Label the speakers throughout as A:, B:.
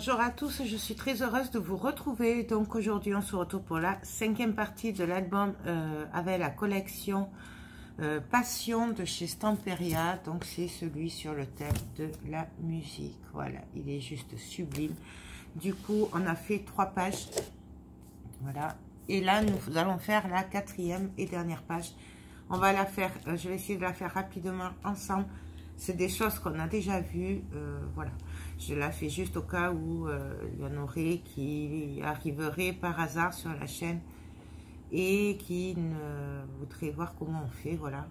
A: Bonjour à tous, je suis très heureuse de vous retrouver. Donc aujourd'hui on se retrouve pour la 5e partie de l'album avec la collection Passion de chez Stamperia. Donc c'est celui sur le thème de la musique. Voilà, il est juste sublime. Du coup on a fait 3 pages. Voilà, et là nous allons faire la 4e et dernière page. On va la faire, je vais essayer de la faire rapidement ensemble. C'est des choses qu'on a déjà vues, voilà. Je la fais juste au cas où il y en aurait qui arriveraient par hasard sur la chaîne et qui ne voudraient voir comment on fait, voilà.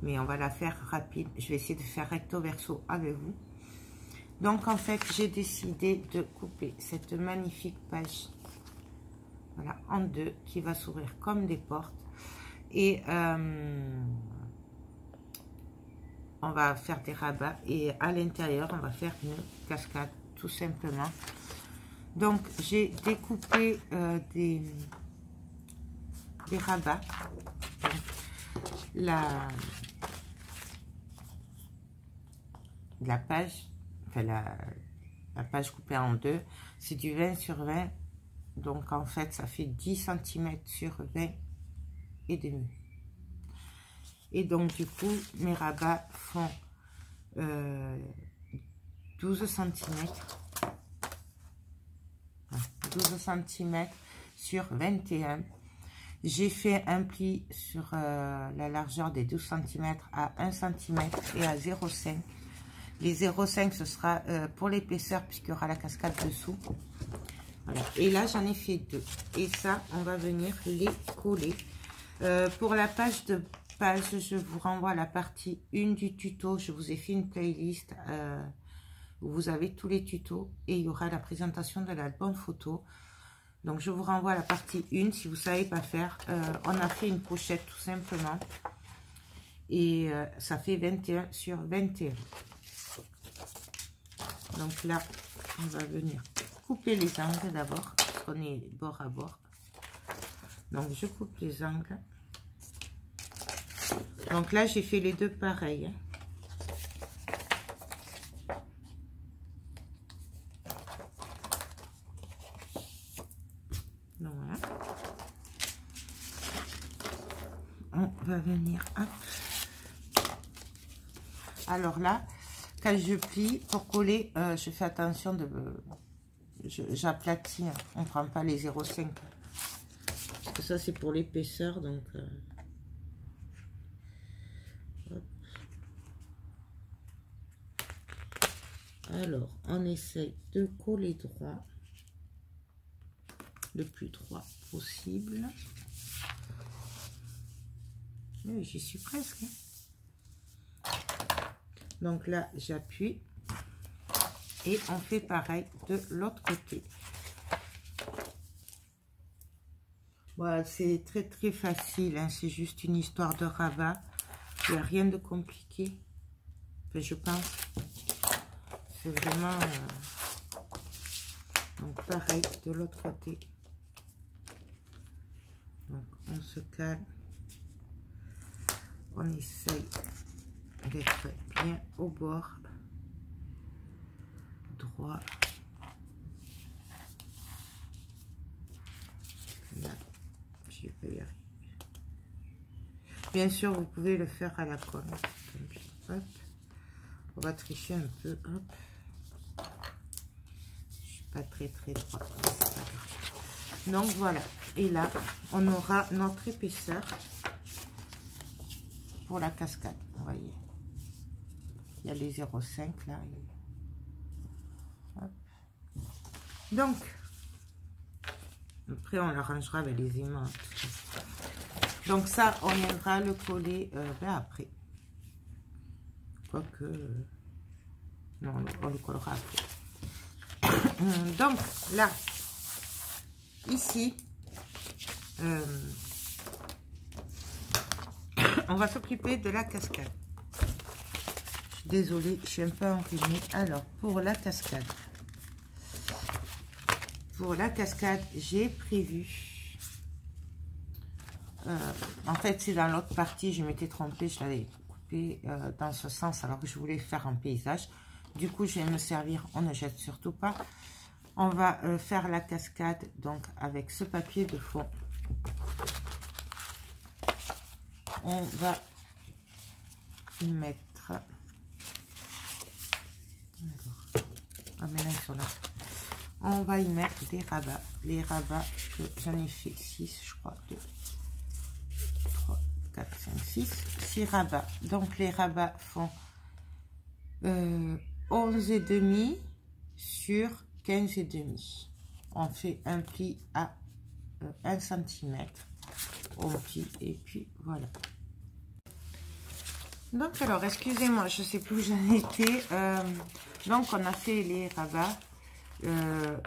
A: Mais on va la faire rapide. Je vais essayer de faire recto verso avec vous. Donc en fait, j'ai décidé de couper cette magnifique page, voilà, en deux, qui va s'ouvrir comme des portes. Et on va faire des rabats et à l'intérieur on va faire une cascade tout simplement. Donc j'ai découpé des rabats. La page, enfin la page coupée en deux, c'est du 20 sur 20, donc en fait ça fait 10 cm sur 20 et demi. Et donc, du coup, mes rabats font 12 cm. 12 cm sur 21. J'ai fait un pli sur la largeur des 12 cm à 1 cm et à 0,5. Les 0,5, ce sera pour l'épaisseur, puisqu'il y aura la cascade dessous. Voilà. Et là, j'en ai fait 2. Et ça, on va venir les coller. Pour la page de je vous renvoie à la partie 1 du tuto. Je vous ai fait une playlist où vous avez tous les tutos et il y aura la présentation de l'album photo. Donc je vous renvoie à la partie 1 si vous ne savez pas faire. On a fait une pochette tout simplement et ça fait 21 sur 21. Donc là on va venir couper les angles d'abord parce qu'on est bord à bord. Donc je coupe les angles. Donc là, j'ai fait les deux pareils. Voilà. On va venir, hop. Alors là, quand je plie, pour coller, je fais attention de... J'aplatis, on ne prend pas les 0,5. Parce que ça, c'est pour l'épaisseur, donc... Alors, on essaye de coller droit, le plus droit possible. J'y suis presque. Donc là, j'appuie et on fait pareil de l'autre côté. Voilà, c'est très très facile, hein, c'est juste une histoire de rabat. Il n'y a rien de compliqué, enfin, je pense. C'est vraiment donc pareil de l'autre côté. Donc on se calme, on essaye d'être bien au bord droit. Là, je vais y arriver. Bien sûr, vous pouvez le faire à la colle. Hop. On va tricher un peu. Hop. Pas très droit. Donc voilà, et là on aura notre épaisseur pour la cascade. Vous voyez, il y a les 0,5 là. Hop. Donc après on l'arrangera avec les aimants. Donc ça on viendra le coller après, quoique non, on le collera après. Donc là, ici, on va s'occuper de la cascade. Je suis désolée, je suis un peu enrhumée. Alors, pour la cascade, j'ai prévu, en fait, c'est dans l'autre partie, je m'étais trompée, je l'avais coupé dans ce sens, alors que je voulais faire un paysage. Du coup, je vais me servir, on ne jette surtout pas. On va faire la cascade, donc avec ce papier de fond. On va y mettre... Ah, mais là, ils sont là. On va y mettre des rabats. Les rabats, j'en ai fait 6, je crois. 2, 3, 4, 5, 6. 6 rabats. Donc, les rabats font 11,5 sur 15,5. On fait un pli à 1 cm. On plie et puis voilà. Donc, alors, excusez-moi, je ne sais plus où j'en étais. Donc, on a fait les rabats.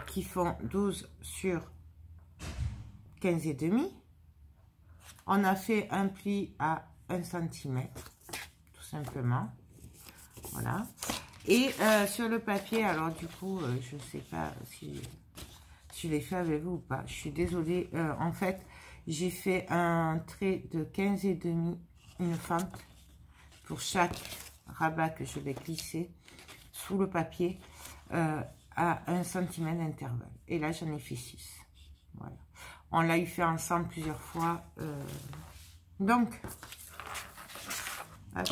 A: Qui font 12 sur 15,5. On a fait un pli à 1 cm, tout simplement. Voilà. Et sur le papier, alors du coup, je ne sais pas si je l'ai fait avec vous ou pas. Je suis désolée. En fait, j'ai fait un trait de 15,5, une fente pour chaque rabat que je vais glisser sous le papier. À 1 cm d'intervalle. Et là, j'en ai fait 6. Voilà. On l'a eu fait ensemble plusieurs fois. Donc, hop,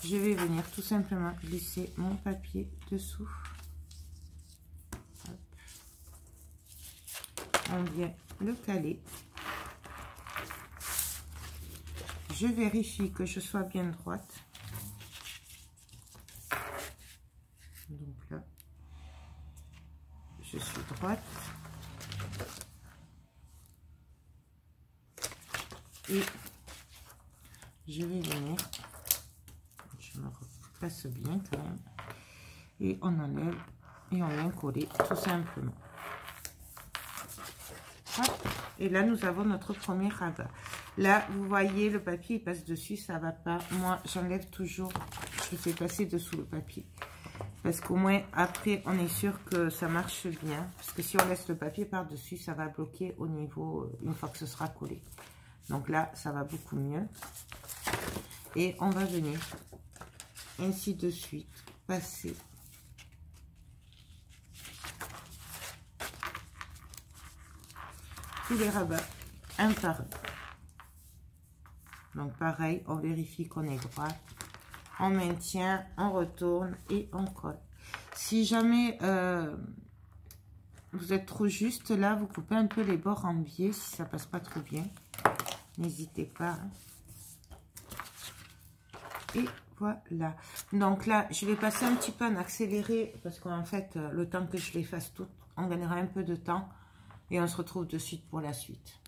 A: je vais venir tout simplement glisser mon papier dessous. Hop. On vient le caler. Je vérifie que je sois bien droite. Donc là, je suis droite. Et je vais venir, je me replace bien quand même. Et on enlève et on vient coller tout simplement. Hop. Et là, nous avons notre premier rabat. Là, vous voyez, le papier il passe dessus, ça va pas. Moi, j'enlève toujours, je fais passer dessous le papier. Parce qu'au moins, après, on est sûr que ça marche bien. Parce que si on laisse le papier par-dessus, ça va bloquer au niveau, une fois que ce sera collé. Donc là, ça va beaucoup mieux. Et on va venir, ainsi de suite, passer. Tous les rabats, un par un. Donc pareil, on vérifie qu'on est droit. On maintient, on retourne et on colle. Si jamais vous êtes trop juste, là, vous coupez un peu les bords en biais si ça passe pas trop bien. N'hésitez pas. Et voilà. Donc là, je vais passer un petit peu en accéléré parce qu'en fait, le temps que je les fasse toutes, on gagnera un peu de temps et on se retrouve de suite pour la suite.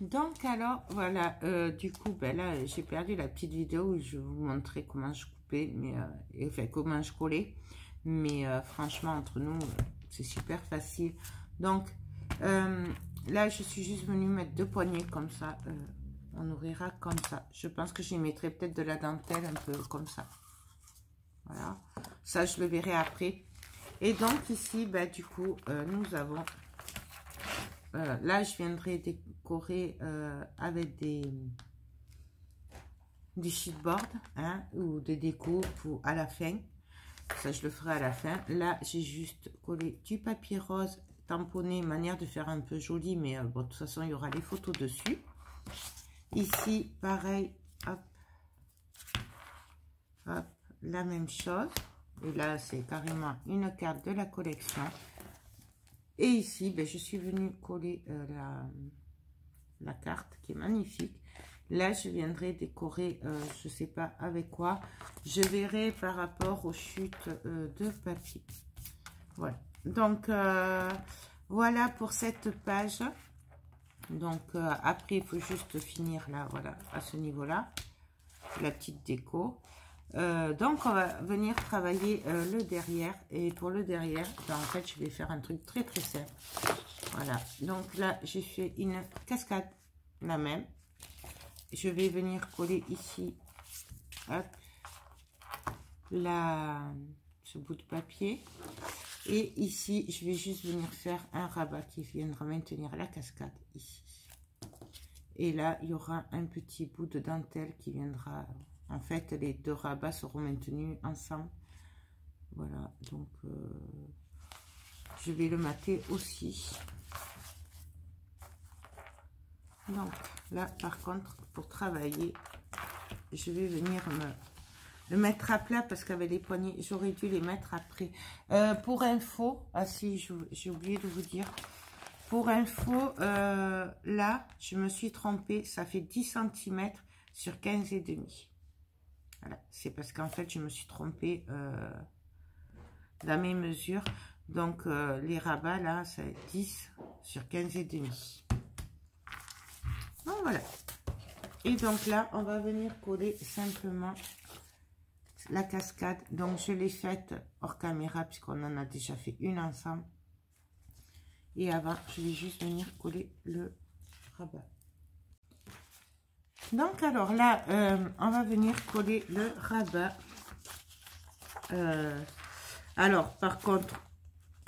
A: Donc alors voilà, du coup ben là j'ai perdu la petite vidéo où je vous montrais comment je coupais, mais enfin comment je collais, mais franchement entre nous c'est super facile. Donc là je suis juste venue mettre 2 poignées comme ça on ouvrira comme ça. Je pense que j'y mettrai peut-être de la dentelle un peu comme ça. Voilà, ça je le verrai après. Et donc ici, bah, du coup, nous avons, là je viendrai décorer avec du chipboard, hein, ou des décos pour à la fin. Ça je le ferai à la fin. Là j'ai juste collé du papier rose tamponné, manière de faire un peu joli, mais bon, de toute façon il y aura les photos dessus. Ici pareil, hop, hop, la même chose. Et là c'est carrément une carte de la collection. Et ici ben, je suis venue coller la carte qui est magnifique. Là je viendrai décorer, je sais pas avec quoi, je verrai par rapport aux chutes de papier. Voilà, donc voilà pour cette page. Donc après il faut juste finir là, voilà, à ce niveau là, la petite déco. Donc on va venir travailler le derrière, et pour le derrière ben, en fait je vais faire un truc très très simple. Voilà, donc là j'ai fait une cascade, la même. Je vais venir coller ici, hop, ce bout de papier, et ici je vais juste venir faire un rabat qui viendra maintenir la cascade ici. Et là il y aura un petit bout de dentelle qui viendra. En fait, les deux rabats seront maintenus ensemble. Voilà, donc je vais le mater aussi. Donc là, par contre, pour travailler, je vais venir le mettre à plat parce qu'avec les poignées, j'aurais dû les mettre après. Pour info, ah si, j'ai oublié de vous dire. Pour info, là, je me suis trompée. Ça fait 10 cm sur 15,5. Voilà, c'est parce qu'en fait, je me suis trompée dans mes mesures. Donc, les rabats, là, c'est 10 sur 15,5. Donc, voilà. Et donc là, on va venir coller simplement la cascade. Donc, je l'ai faite hors caméra puisqu'on en a déjà fait une ensemble. Et avant, je vais juste venir coller le rabat. Donc, alors là, on va venir coller le rabat. Alors, par contre,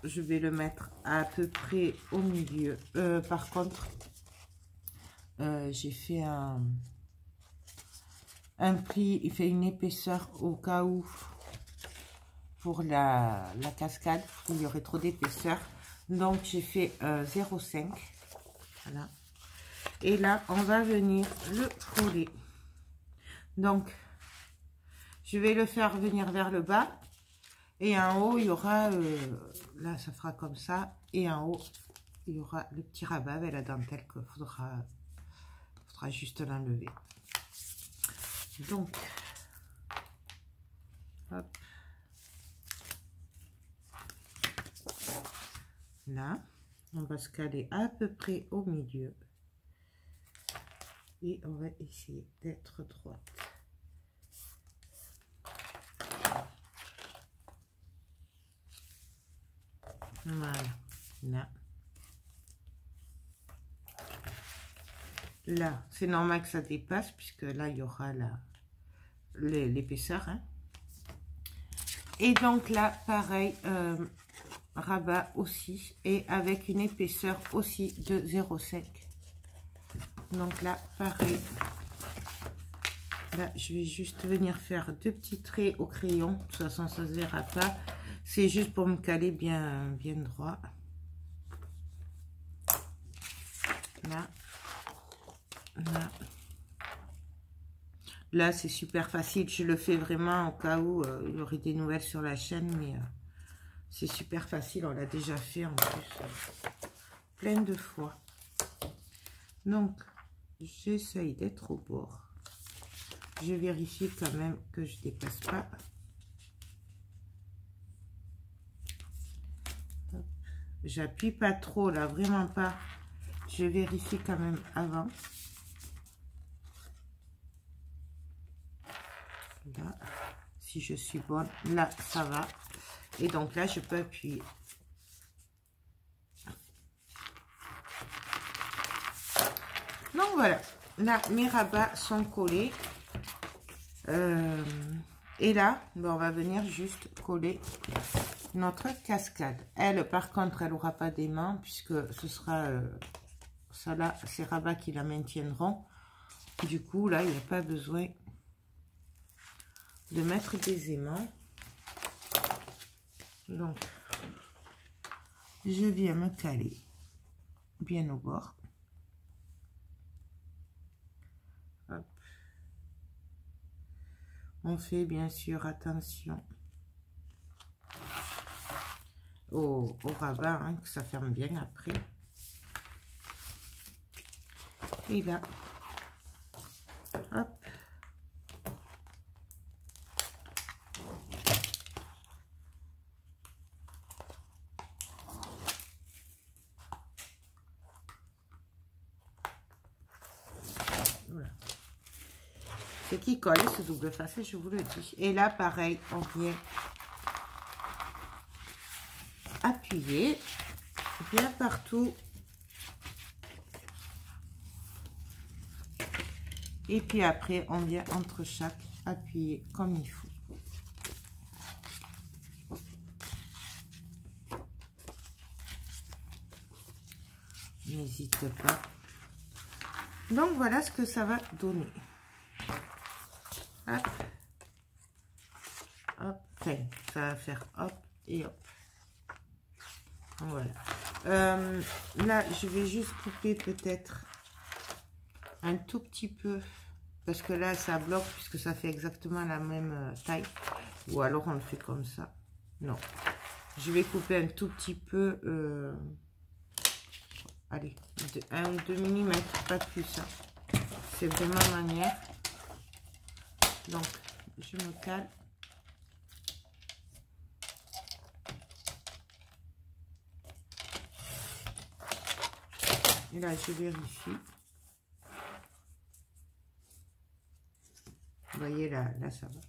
A: je vais le mettre à peu près au milieu. Par contre, j'ai fait un pli, il fait une épaisseur au cas où pour la cascade, il y aurait trop d'épaisseur. Donc, j'ai fait 0,5. Voilà. Et là, on va venir le coller. Donc, je vais le faire venir vers le bas. Et en haut, il y aura, là, ça fera comme ça. Et en haut, il y aura le petit rabat avec la dentelle qu'il faudra juste l'enlever. Donc, hop. Là, on va se caler à peu près au milieu. Et on va essayer d'être droite. Voilà. Là, c'est normal que ça dépasse puisque là, il y aura l'épaisseur. Hein. Et donc là, pareil, rabat aussi. Et avec une épaisseur aussi de 0,5. Donc là, pareil. Là, je vais juste venir faire deux petits traits au crayon. De toute façon, ça ne se verra pas. C'est juste pour me caler bien droit. Là. Là. Là, c'est super facile. Je le fais vraiment au cas où il y aurait des nouvelles sur la chaîne. Mais c'est super facile. On l'a déjà fait en plus. Plein de fois. Donc, j'essaye d'être au bord. Je vérifie quand même que je ne dépasse pas. J'appuie pas trop là, vraiment pas. Je vérifie quand même avant. Là, si je suis bonne, là ça va. Et donc là, je peux appuyer. Donc voilà. là, mes rabats sont collés. Et là, ben, on va venir juste coller notre cascade. Elle, par contre, elle n'aura pas d'aimant puisque ce sera ça là, ces rabats qui la maintiendront. Du coup, là, il n'y a pas besoin de mettre des aimants. Donc, je viens me caler bien au bord. Hop. On fait bien sûr attention au rabat, hein, que ça ferme bien après. Et là, hop. Voilà. C'est qui colle ce double face, je vous le dis. Et là, pareil, on vient appuyer bien partout. Et puis après, on vient entre chaque appuyer comme il faut. N'hésite pas. Donc, voilà ce que ça va donner. Hop. Hop. Enfin, ça va faire hop et hop. Voilà. Là, je vais juste couper peut-être un tout petit peu. Parce que là, ça bloque puisque ça fait exactement la même taille. Ou alors, on le fait comme ça. Non. Je vais couper un tout petit peu... allez, 1 ou 2 mm, pas plus. Hein. C'est de ma manière. Donc, je me cale. Et là, je vérifie. Vous voyez, là ça va.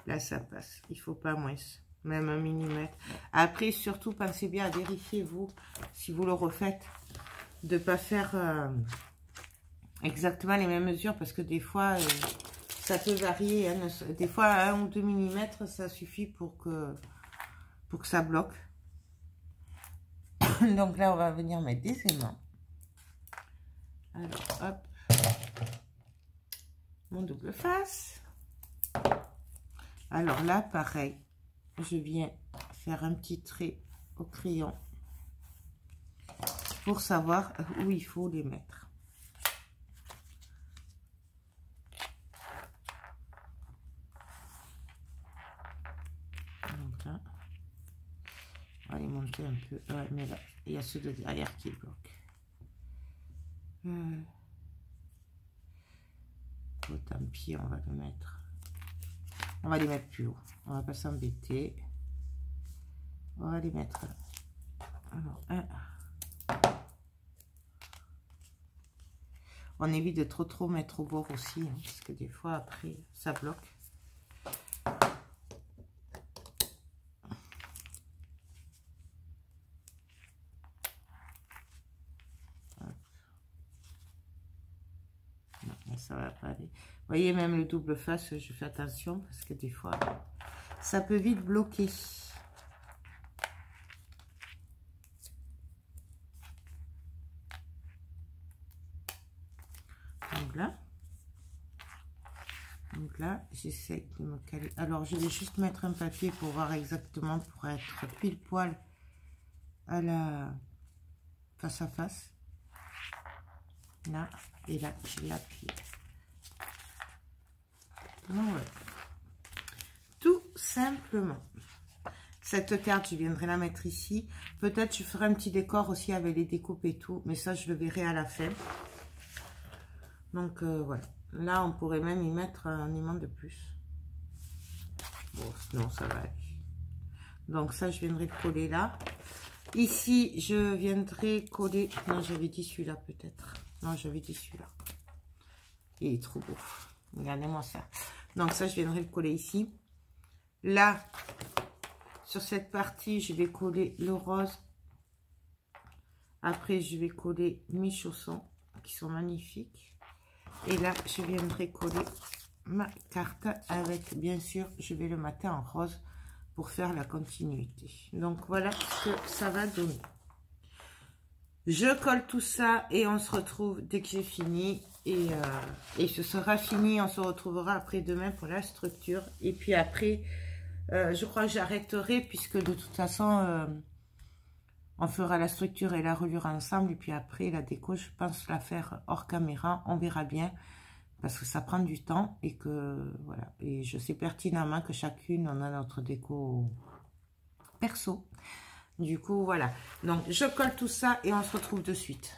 A: Là, ça passe. Il ne faut pas moins. Même 1 mm. Après, surtout, pensez bien à vérifier, vous, si vous le refaites, de ne pas faire exactement les mêmes mesures, parce que des fois, ça peut varier. Hein. Des fois, 1 ou 2 mm, ça suffit pour que ça bloque. Donc là, on va venir mettre des aimants. Alors, hop. Mon double face. Alors là, pareil. Je viens faire un petit trait au crayon pour savoir où il faut les mettre. Donc là, on va les monter un peu. Ouais, mais là, il y a ceux de derrière qui bloquent. Oh, tant pis, on va le mettre. On va les mettre plus haut. On va pas s'embêter. On va les mettre là. Alors, on évite de trop mettre au bord aussi, hein, parce que des fois après ça bloque. Non, ça va pas aller. Vous voyez, même le double face, je fais attention parce que des fois ça peut vite bloquer. Donc là, j'essaie de me caler. Alors, je vais juste mettre un papier pour voir exactement, pour être pile poil à la face à face. Là, et là, je vais appuyer. Voilà. Tout simplement. Cette carte, je viendrai la mettre ici. Peut-être je ferai un petit décor aussi avec les découpes et tout, mais ça, je le verrai à la fin. Donc, voilà. Là, on pourrait même y mettre un aimant de plus. Bon, sinon, ça va aller. Donc, ça, je viendrai le coller là. Ici, je viendrai coller... Non, j'avais dit celui-là, peut-être. Non, j'avais dit celui-là. Il est trop beau. Regardez-moi ça. Donc, ça, je viendrai le coller ici. Là, sur cette partie, je vais coller le rose. Après, je vais coller mes chaussons, qui sont magnifiques. Et là, je viendrai coller ma carte avec, bien sûr, je vais le mater en rose pour faire la continuité. Donc, voilà ce que ça va donner. Je colle tout ça et on se retrouve dès que j'ai fini. Et ce sera fini. On se retrouvera après demain pour la structure. Et puis après, je crois que j'arrêterai puisque de toute façon, on fera la structure et la reliure ensemble. Et puis après, la déco, je pense la faire hors caméra. On verra bien. Parce que ça prend du temps et que voilà. Et je sais pertinemment que chacune on a notre déco perso. Du coup, voilà. Donc, je colle tout ça et on se retrouve de suite.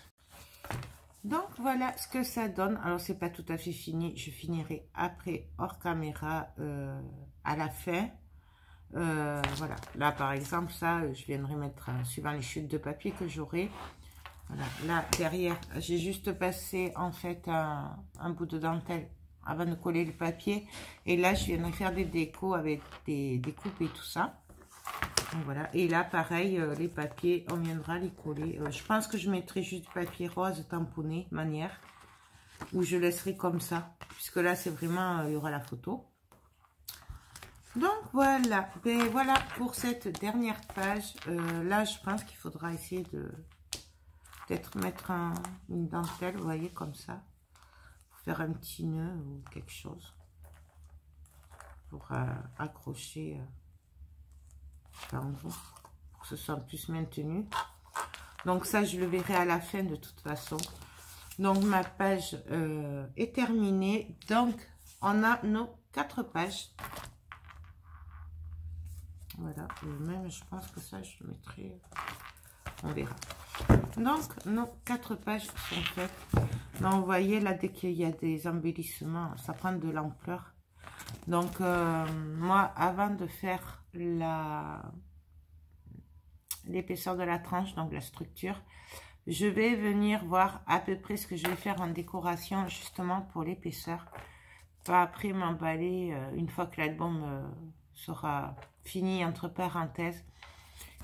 A: Donc, voilà ce que ça donne. Alors, c'est pas tout à fait fini. Je finirai après hors caméra à la fin. Voilà. Là, par exemple, ça, je viendrai mettre suivant les chutes de papier que j'aurai. Voilà, là derrière, j'ai juste passé en fait un bout de dentelle avant de coller le papier. Et là, je viendrai faire des décos avec des coupes et tout ça. Donc, voilà. Et là, pareil, les papiers, on viendra les coller. Je pense que je mettrai juste du papier rose tamponné, manière, ou je laisserai comme ça. Puisque là, c'est vraiment, il y aura la photo. Donc, voilà. Ben, voilà pour cette dernière page. Là, je pense qu'il faudra essayer de... peut-être mettre une dentelle, vous voyez, comme ça, pour faire un petit nœud ou quelque chose, pour accrocher en haut, pour que ce soit plus maintenu. Donc ça, je le verrai à la fin de toute façon. Donc ma page est terminée. Donc on a nos 4 pages. Voilà, et même je pense que ça, je le mettrai, on verra. Donc, nos 4 pages sont faites. Donc, vous voyez, là, dès qu'il y a des embellissements, ça prend de l'ampleur. Donc, moi, avant de faire l'épaisseur de la tranche, donc la structure, je vais venir voir à peu près ce que je vais faire en décoration, justement, pour l'épaisseur. Pas après m'emballer, une fois que l'album sera fini, entre parenthèses,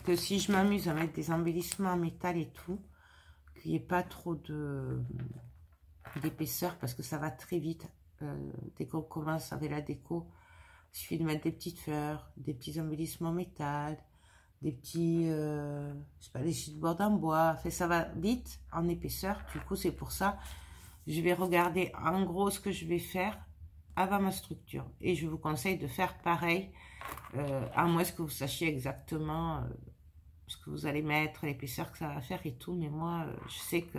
A: que si je m'amuse à mettre des embellissements en métal et tout, qu'il n'y ait pas trop d'épaisseur parce que ça va très vite. Dès qu'on commence avec la déco, il suffit de mettre des petites fleurs, des petits embellissements en métal, des petits, je sais pas, des chipboards en bois. Enfin, ça va vite en épaisseur. Du coup, c'est pour ça, je vais regarder en gros ce que je vais faire avant ma structure. Et je vous conseille de faire pareil, à moins que vous sachiez exactement ce que vous allez mettre, l'épaisseur que ça va faire et tout. Mais moi, je sais que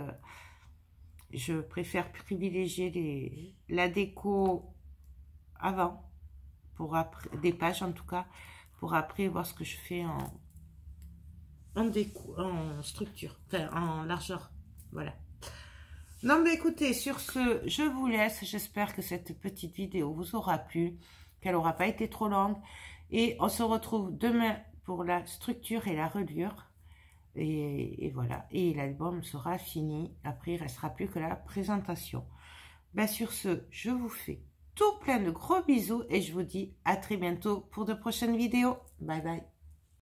A: je préfère privilégier la déco avant, pour après, des pages en tout cas, pour après voir ce que je fais en déco, en structure, enfin en largeur. Voilà. Non mais écoutez, sur ce, je vous laisse. J'espère que cette petite vidéo vous aura plu, qu'elle n'aura pas été trop longue. Et on se retrouve demain pour la structure et la reliure. Et voilà. Et l'album sera fini. Après, il ne restera plus que la présentation. Ben, sur ce, je vous fais tout plein de gros bisous. Et je vous dis à très bientôt pour de prochaines vidéos. Bye bye.